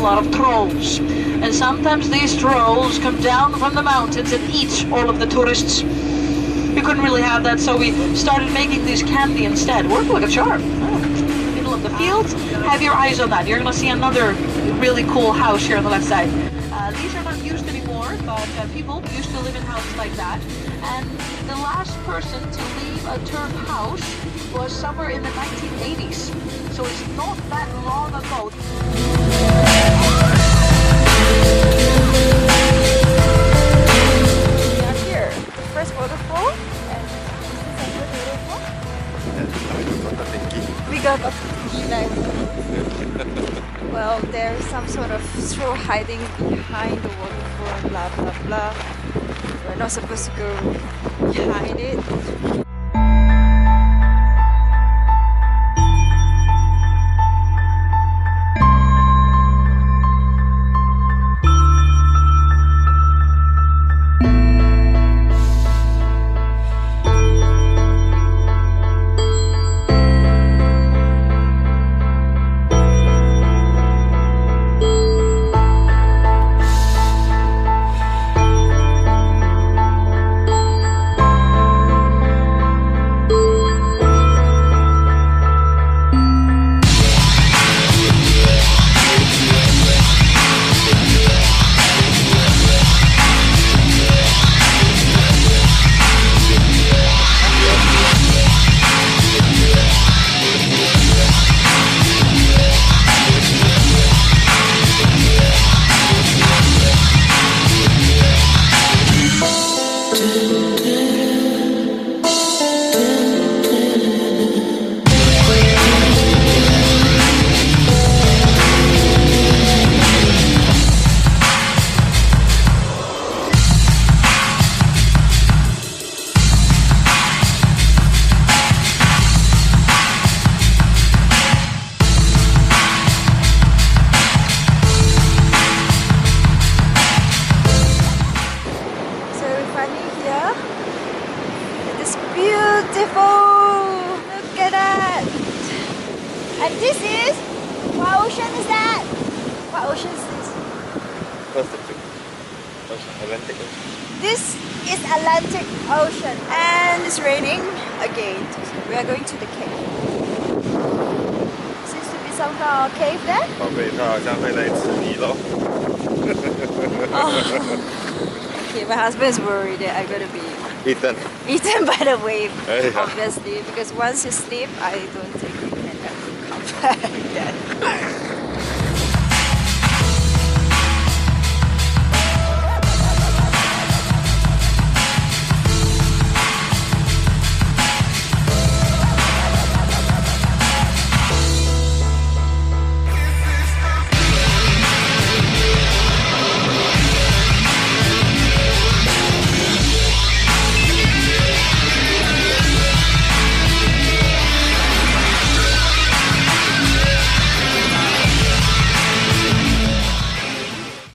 lot of trolls. And sometimes these trolls come down from the mountains and eat all of the tourists. We couldn't really have that, so we started making these candy instead. Worked like a charm. Middle of the fields. Have your eyes on that. You're gonna see another really cool house here on the left side. These are not used anymore, but people used to live in houses like that. And the last person to leave a turf house was somewhere in the 1980s. So it's not that long ago. We are here, the first waterfall, and this is a good waterfall. We got a well, there is some sort of straw hiding behind the waterfall, blah blah blah. We're not supposed to go behind it. And this is, what ocean is that? What ocean is this? Pacific Ocean, Atlantic Ocean. This is Atlantic Ocean, and it's raining again. We are going to the cave. Seems to be some kind of cave there. 宝贝，它好像会来吃你咯。Okay, my husband is worried that I'm gonna be eaten by the wave, obviously, because once you sleep, I don't think you can ever come back again.